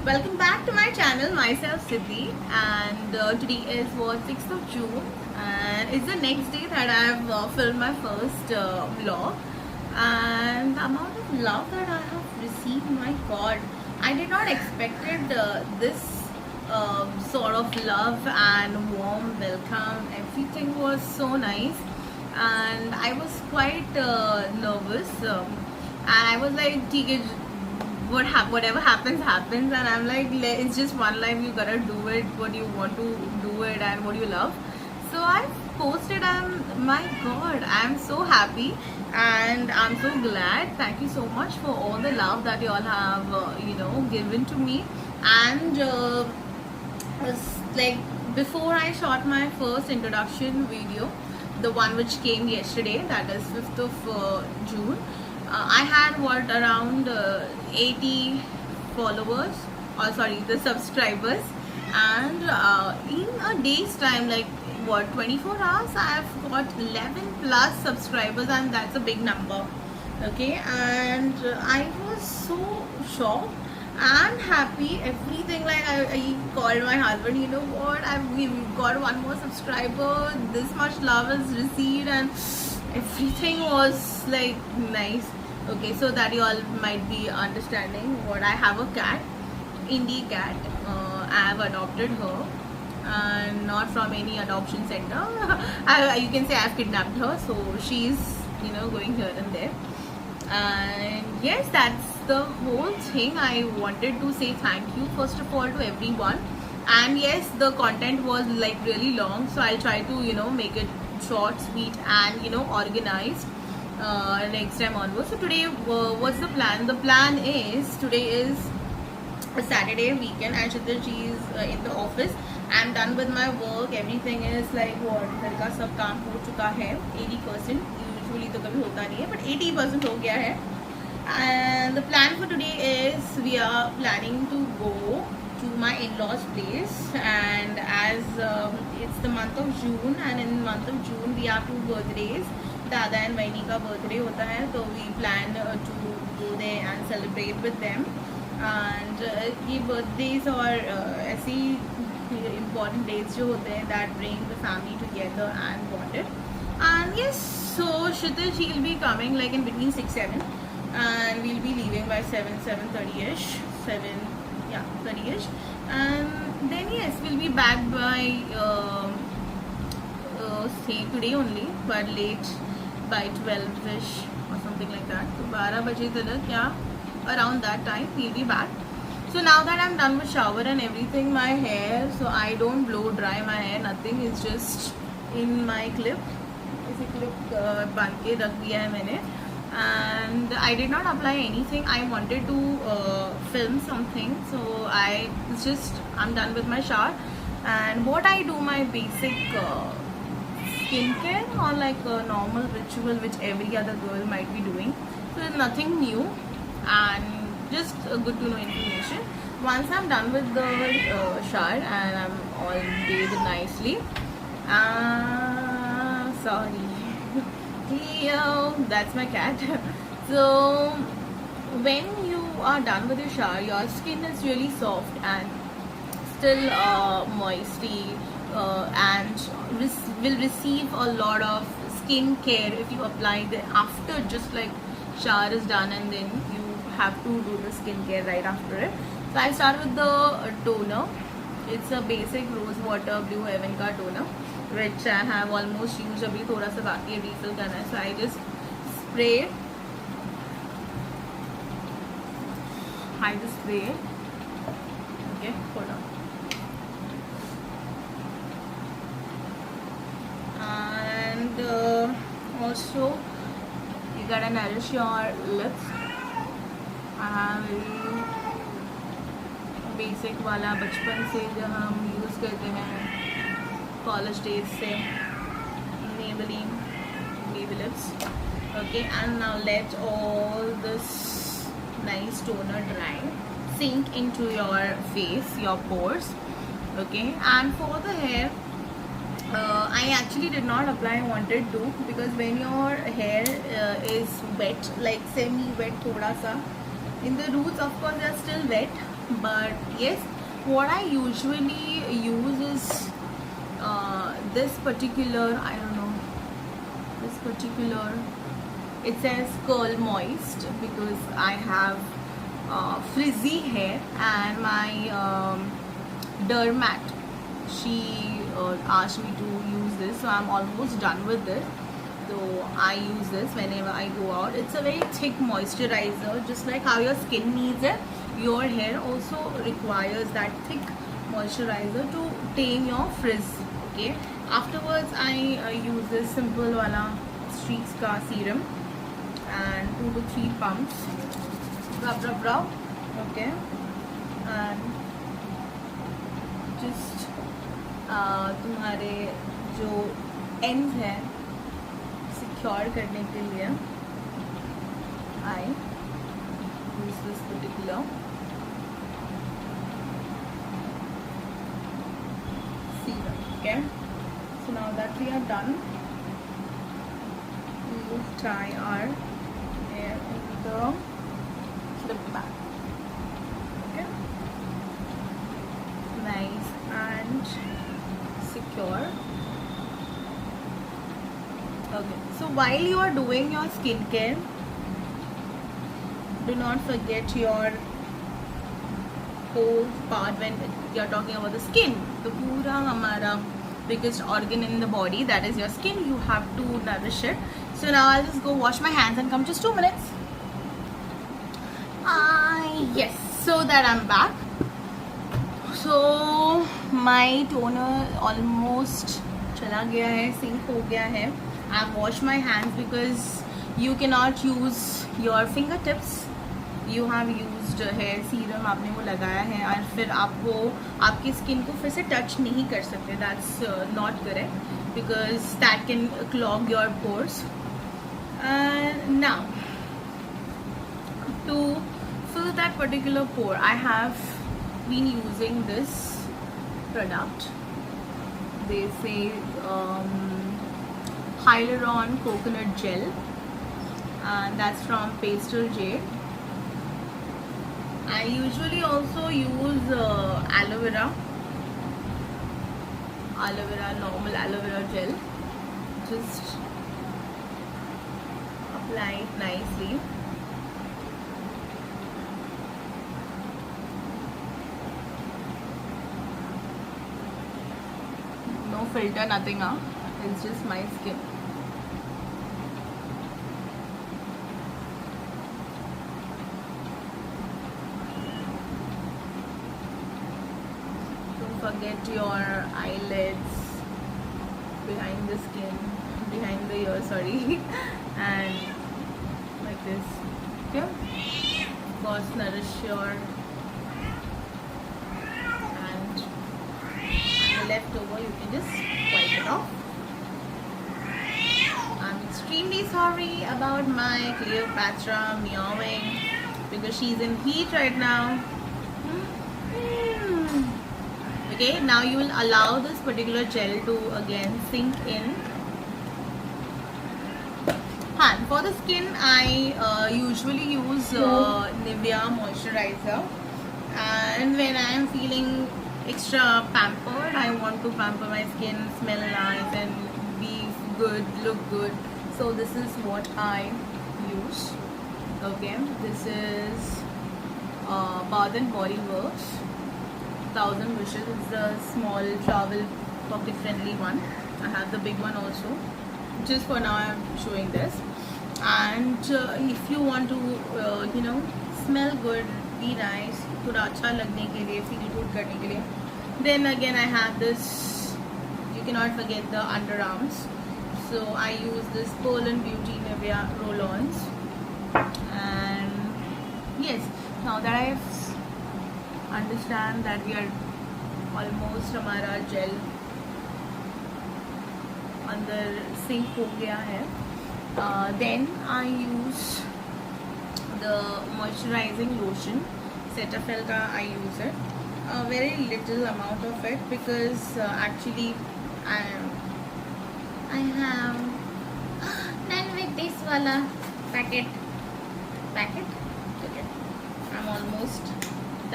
Welcome back to my channel, myself Siddhi, and today is what 6th of June, and it's the next day that I've filmed my first vlog, and the amount of love that I have received, my God, I did not expected this sort of love and warm welcome. Everything was so nice, and I was quite nervous, and I was like, "ठीक है, whatever happens," and I'm like, it's just one life, you gotta do it what you want to do it and what you love. So I posted, my God, I'm so happy and I'm so glad. Thank you so much for all the love that you all have given to me. And like, before I shot my first introduction video, the one which came yesterday, that is 5th of June, I had around 80 followers, or sorry, the subscribers, and in a day's time, like 24 hours, I've got 11 plus subscribers, and that's a big number. Okay, and I was so shocked and happy, everything. Like, I called my husband, you know what, we've got one more subscriber, this much love is received, and everything was like nice. Okay, so that you all might be understanding what I have a cat, indie cat. I have adopted her, and not from any adoption center. You can say I've kidnapped her, so she's going here and there. And yes, that's the whole thing. I wanted to say thank you first of all to everyone. And yes, the content was like really long, so I'll try to make it short, sweet, and organized next time onwards. So today, what's the plan? The plan is, today is a Saturday weekend, and Shital, she is in the office. I'm done with my work. Everything is like what, घर का सब काम हो चुका है 80%. Usually तो कभी होता नहीं है, but 80% हो गया है. And the plan for today is, we are planning to go to my in-laws place, and as it's the month of June, and in the month of June we have 2 birthdays. दादा and वैनी का birthday होता है, तो we plan to go there and celebrate with them. And ये birthdays और ऐसी important days जो होते हैं, that bring the family together and bonded. And yes, so Shital, she will be coming like in between 6-7, and we'll be leaving by 7:30ish, 7:30ish, and then yes, we'll be back by say today only, but late by 12ish or something like that. So 12 baje tak, yeah, around that time we'll be back. So now that I'm done with shower and everything, my hair, so I don't blow dry my hair, nothing, is just in my clip. इसे clip बांध के रख दिया है मैंने. And I did not apply anything. I wanted to film something, so I'm done with my shower. And what I do, my basic skincare, or like a normal ritual which every other girl might be doing. So there's nothing new, and just good to know information. Once I'm done with the shower and I'm all bathed nicely, sorry, Leo, that's my cat. So when you are done with your shower, your skin is really soft and still moisty, and will receive a lot of skin care if you apply the after, just like shower is done, and then you have to do the skin care right after it. So I start with the toner. It's a basic rose water Blue Heaven का toner, which I have almost used. अभी थोड़ा सा बाकी है refill करना है, so I just spray. Okay, hold on. And also you gotta nourish your lips. I have basic वाला बचपन से जो हम यूज़ करते हैं कॉलेज डेज से, Maybelline Baby Lips. Okay, and now let all this nice toner dry, sink into your face, your pores. Okay, and for the hair, I actually did not apply. I wanted to, because when your hair is wet, like semi wet thoda sa, in the roots of course they are still wet, but yes, what I usually use is this particular, I don't know, this particular, it says Curl Moist, because I have frizzy hair, and my dermat, she asked me to use this, so I'm almost done with this. So I use this whenever I go out. It's a very thick moisturizer, just like how your skin needs it, your hair also requires that thick moisturizer to tame your frizz. Okay, afterwards I use this simple wala Streaks ka serum and 2 to 3 pumps, rub. Okay, and just तुम्हारे जो ends है secure करने के लिए I use this particular serum. Okay, so now that we are done, we will tie our hair in the clip back. Okay, nice and secure. Okay, so while you are doing your skincare, do not forget your whole part when you are talking about the skin. The pura hamara biggest organ in the body, that is your skin. You have to nourish it. So now I'll just go wash my hands and come just 2 minutes. Yes, so that I'm back. So my toner almost chala gaya hai, sink ho gaya hai. I've washed my hands because you cannot use your fingertips. You have used hair serum, आपने वो लगाया है और फिर आप वो आपकी skin को फिर से टच नहीं कर सकते. That's not correct because that can clog your pores. And now to fill that particular pore, I have been using this product. They say Hyaluron Coconut Gel, and that's from Pastel Jade. I usually also use aloe vera, normal aloe vera gel. Just apply it nicely. No filter, nothing. It's just my skin. Forget your eyelids, behind the skin, behind the ear, sorry, and like this. Okay, of course nourish your hand, and the leftover you can just wipe it off. I'm extremely sorry about my Cleopatra meowing because she's in heat right now. Okay, now you will allow this particular gel to again sink in. And for the skin, I usually use Nivea moisturizer. And when I am feeling extra pampered, I want to pamper my skin, smell nice and be good, look good. So this is what I use. Okay, this is Bath and Body Works 1000 Wishes. It's the small travel pocket friendly one. I have the big one also. Just for now I'm showing this. And if you want to smell good, be nice, थोड़ा अच्छा लगने के लिए, feel good करने के लिए, then again I have this, you cannot forget the underarms. So I use this Pearl and Beauty Nivea roll-ons. And yes, now that I understand that we are almost हमारा gel अंदर sink हो गया है, then I use the moisturizing lotion. Cetaphil का I use it, a very little amount of it, because actually I have done with this wala packet. Okay, I'm almost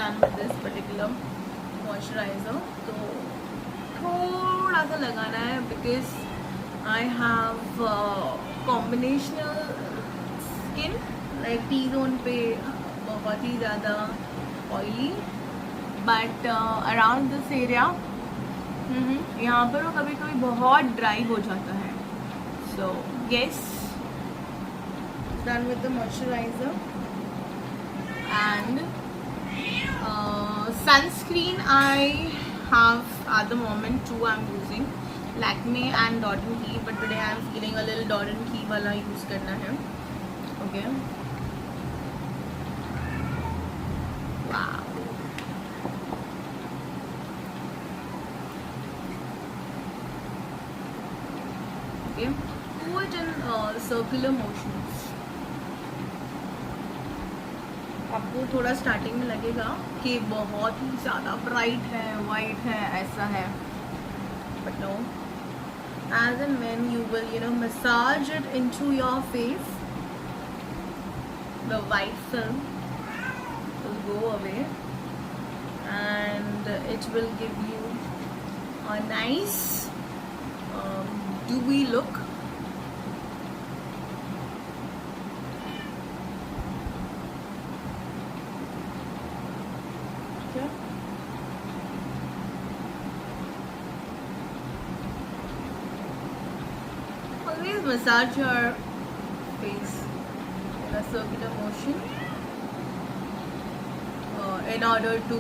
done with this particular moisturiser. तो थोड़ा सा लगाना है because I have combinational skin. Like T zone पे बहुत ही ज़्यादा oily, but around this area यहाँ पर वो कभी कभी बहुत ड्राई हो जाता है. So yes, done with the moisturiser. And sunscreen I have at the moment two I'm using, Lakme and Dot and Key, but today I'm feeling a little Dot and Key वाला use करना है. Okay. Wow. Okay. Do it in circular motions. आपको थोड़ा starting में लगेगा कि बहुत ही ज़्यादा ब्राइट है, वाइट है, ऐसा है, but no, as and when you will massage it into your face, the white film will go away and it will give you a nice dewy look. Always massage your face in a circular motion in order to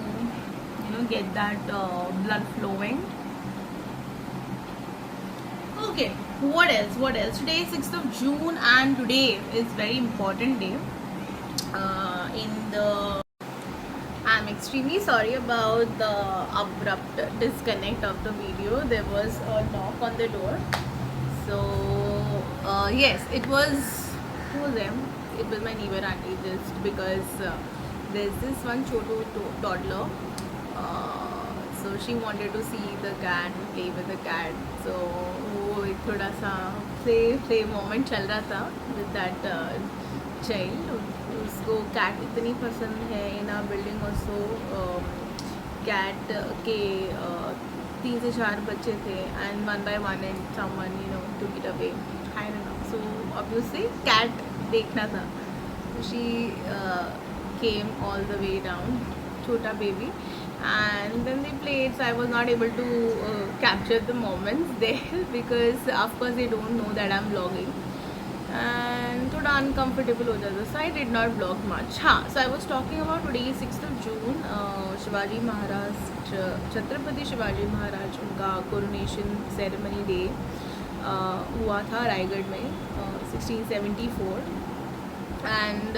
get that blood flowing. Okay, what else? Today is 6th of June and today is very important day. I'm extremely sorry about the abrupt disconnect of the video. There was a knock on the door. So yes, it was, who was them? It was my neighbor auntie, just because there's this one chotu toddler. So she wanted to see the cat, play with the cat. So वो एक थोड़ा सा play moment चल रहा था with that child. उसको cat इतनी पसंद है. In our building also cat के 3 से 4 बच्चे थे, and one by one and someone took it away. I don't know. So obviously cat देखना था. So she came all the way down, छोटा baby. And then they played, so I was not able to capture the moments there because of course they don't know that I'm vlogging and थोड़ा uncomfortable हो जाता. So I did not vlog much. हाँ, so I was talking about today 6th of June. Shivaji Maharaj, Chhatrapati Shivaji Maharaj, उनका coronation ceremony day हुआ था रायगढ़ में 1674. And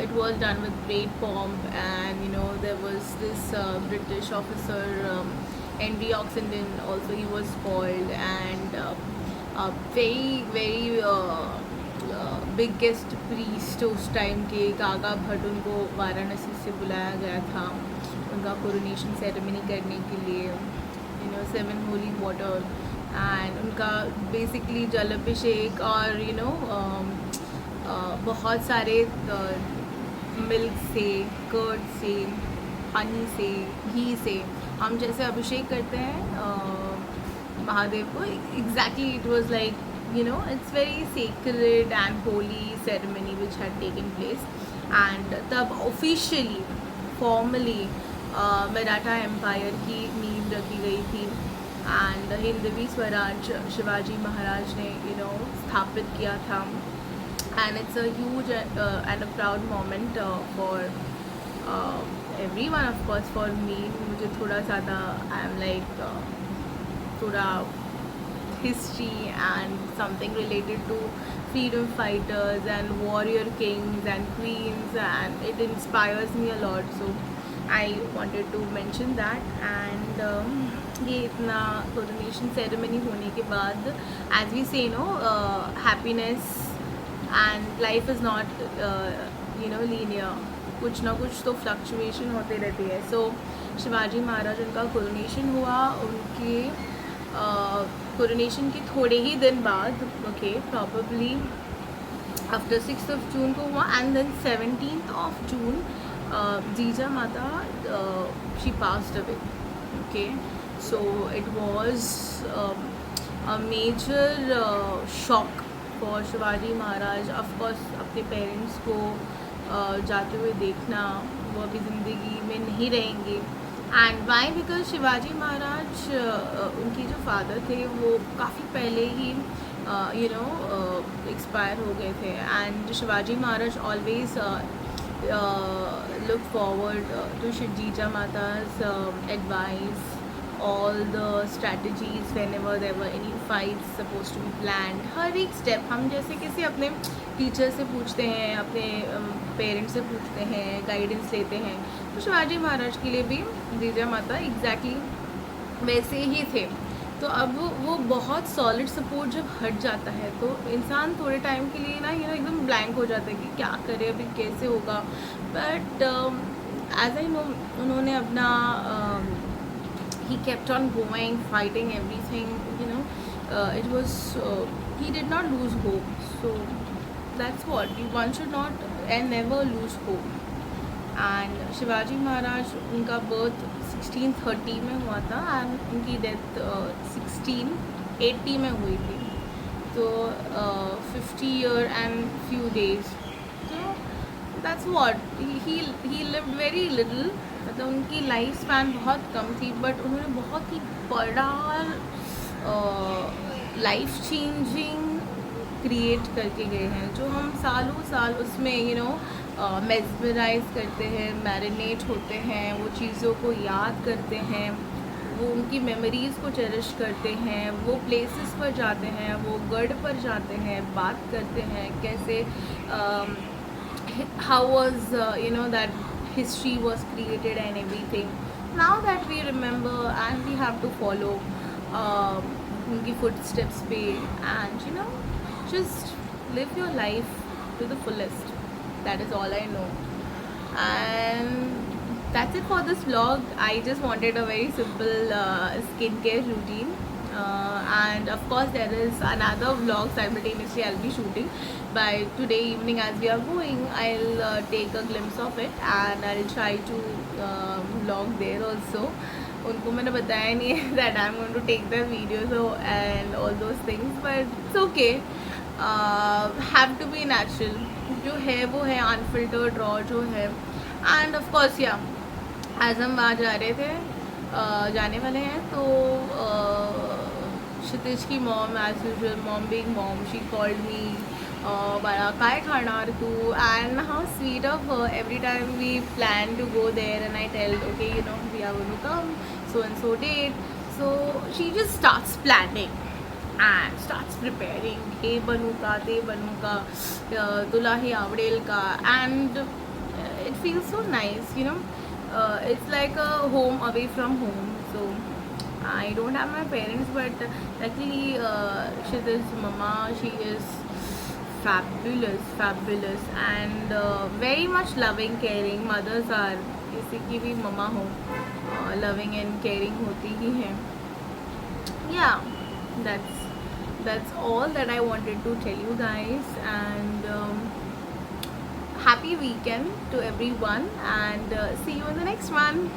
it was done with great pomp, and there was this British officer, Henry Oxenden, also he was spoiled, and a very biggest priest उस time के गागा भट्ट, उनको वाराणसी से बुलाया गया था उनका कोरोनेशन सेरेमनी करने के लिए. 7 holy water, and उनका बेसिकली जल अभिषेक और बहुत सारे मिल्क से, कर्ड से, हनी से, घी से हम जैसे अभिषेक करते हैं महादेव को. Exactly it was like it's very sacred and holy ceremony which had taken place. And तब officially formally मराठा एम्पायर की नींव रखी गई थी, एंड हिंदवी स्वराज शिवाजी महाराज ने स्थापित किया था. And it's a huge and a proud moment for everyone, of course for me. मुझे थोड़ा ज़्यादा I am like थोड़ा history and something related to freedom fighters and warrior kings and queens, and it inspires me a lot. So I wanted to mention that. And ये इतना coronation ceremony होने के बाद, as we say happiness and life is not linear, कुछ ना कुछ तो fluctuation होते रहती है. सो शिवाजी महाराज, उनका कोरोनेशन हुआ, उनके कोरोनेशन के थोड़े ही दिन बाद, okay, probably after 6th of June को हुआ, and then 17th of June Jija Mata, she passed away. Okay, so it was a major shock for Shivaji Maharaj. Of course, अपने parents को जाते हुए देखना, वो अभी ज़िंदगी में नहीं रहेंगे. And why? Because Shivaji Maharaj, उनके जो फादर थे वो काफ़ी पहले ही एक्सपायर हो गए थे. And Shivaji Maharaj always look forward to Jija Mata's advice, all the strategies whenever there were any fights supposed to be planned. हर एक step हम जैसे किसी अपने टीचर से पूछते हैं, अपने पेरेंट्स से पूछते हैं, गाइडेंस लेते हैं, तो शिवाजी महाराज के लिए भी जीजा माता एग्जैक्टली वैसे ही थे. तो अब वो बहुत सॉलिड सपोर्ट जब हट जाता है तो इंसान थोड़े टाइम के लिए ना एकदम ब्लैंक हो जाता है कि क्या करे, अभी कैसे होगा. बट एज आई नो, उन्होंने अपना he kept on going, fighting everything, it was he did not lose hope. So that's what one should not and never lose hope. And Shivaji Maharaj, उनका बर्थ 1630 में हुआ था एंड उनकी डेथ 1680 में हुई थी. तो 50 ईयर एंड फ्यू डेज. तो that's what he lived very little. मतलब उनकी लाइफ स्पैन बहुत कम थी, बट उन्होंने बहुत ही बड़ा लाइफ चेंजिंग क्रिएट करके गए हैं, जो हम सालों साल उसमें मेस्मराइज करते हैं, मैरिनेट होते हैं, वो चीज़ों को याद करते हैं, वो उनकी मेमोरीज़ को चेरिश करते हैं, वो प्लेसेस पर जाते हैं, वो गढ़ पर जाते हैं, बात करते हैं कैसे how was that history was created and everything. Now that we remember and we have to follow उनकी footsteps पे and just live your life to the fullest. That is all I know. And that's it for this vlog. I just wanted a very simple skincare routine. And of course there is another vlog simultaneously I'll be shooting. By today evening as we are going, I'll take a glimpse of it and I'll try to vlog there also. उनको मैंने बताया नहीं है that I'm going to take the videos and all those things, but it's okay. Have to be natural. जो है वो है unfiltered raw जो है. एंड ऑफ कोर्स आज हम वहाँ जा रहे थे, जाने वाले हैं, तो क्षितिज की mom, as usual mom being mom, she called me, बड़ा काय खाना तू. And how sweet of her. Every time we plan to go there and I tell okay we are going to come so and so date. So she just starts planning and starts preparing. हे बनू का, ते बनू का, तुला हे आवडेल का. And it feels so nice, it's like a home away from home. So I don't have my parents, but luckily Kshitij's mama, she is fabulous and very much loving, caring. Mothers are, किसी की भी mama हो, loving and caring होती ही हैं. Yeah, that's all that I wanted to tell you guys. And happy weekend to everyone, and see you in the next one.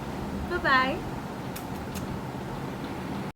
Bye bye.